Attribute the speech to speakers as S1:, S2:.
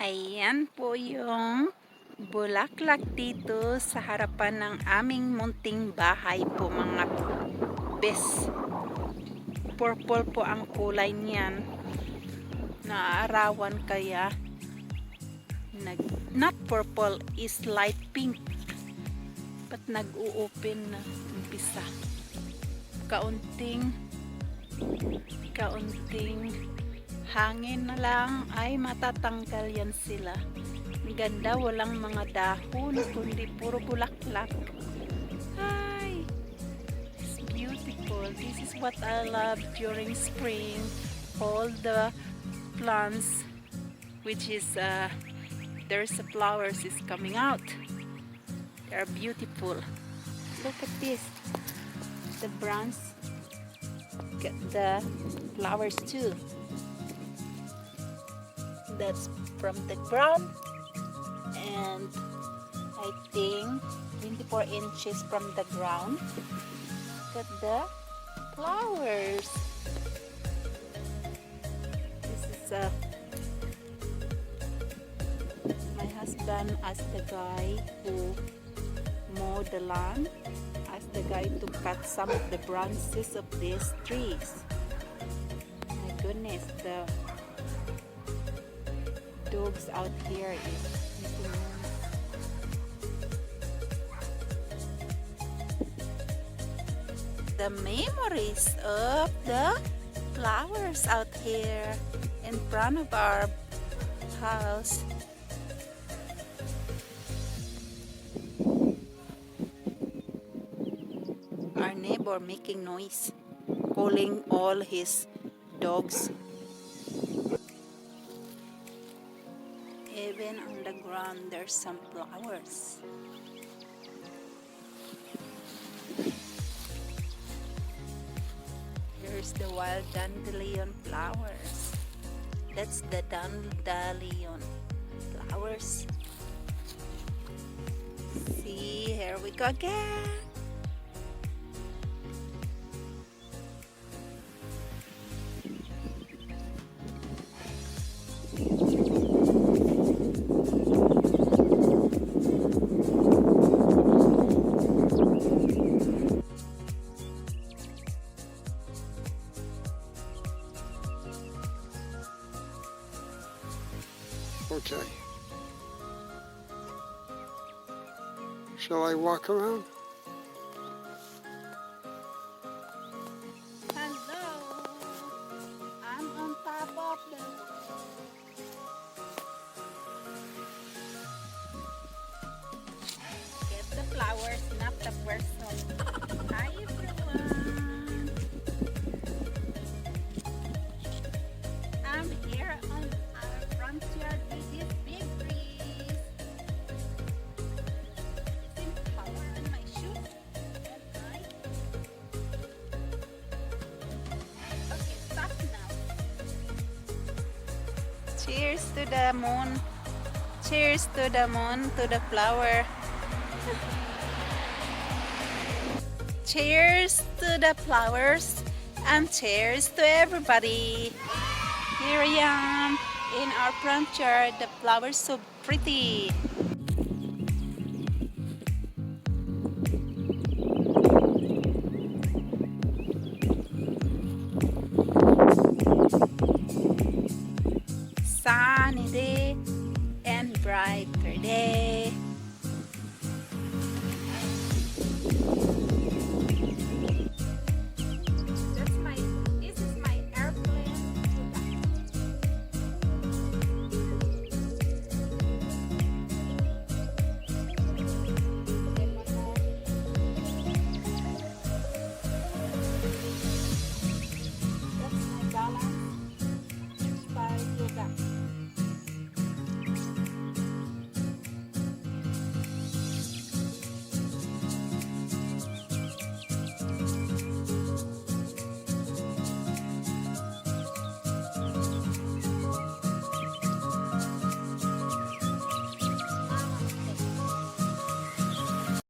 S1: Ayan po yung bulaklak dito sa harapan ng aming munting bahay po mga bes. Purple po ang kulay niyan. Naaarawan kaya not purple, is light pink. But nag-u-open na umpisa. Kaunting hangin na lang ay matatanggal yan sila. Ganda, walang mga dahon kundi puro bulaklak. Hi, it's beautiful. This is what I love during spring. All the plants which is there's the flowers is coming out. They are beautiful. Look at this, the branch get the flowers too. That's from the ground, and I think 24 inches from the ground. Look at the flowers. This is my husband as the guy who mowed the land, as the guy to cut some of the branches of these trees. My goodness, the dogs out here is making noise. The memories of the flowers out here in front of our house. Our neighbor making noise, calling all his dogs. Even on the ground there's some flowers. Here's the wild dandelion flowers. That's the dandelion flowers. See, here we go again.
S2: Okay. Shall I walk around?
S1: Hello, I'm on top of the get the flowers, not the person. Hi everyone, I'm here on our front yard with these big trees. Isn't flower on my shoe? Right? Okay, stop now. Cheers to the moon. Cheers to the moon, to the flower. Cheers to the flowers and cheers to everybody. Here I am in our front yard. The flowers so pretty. Sunny day and bright.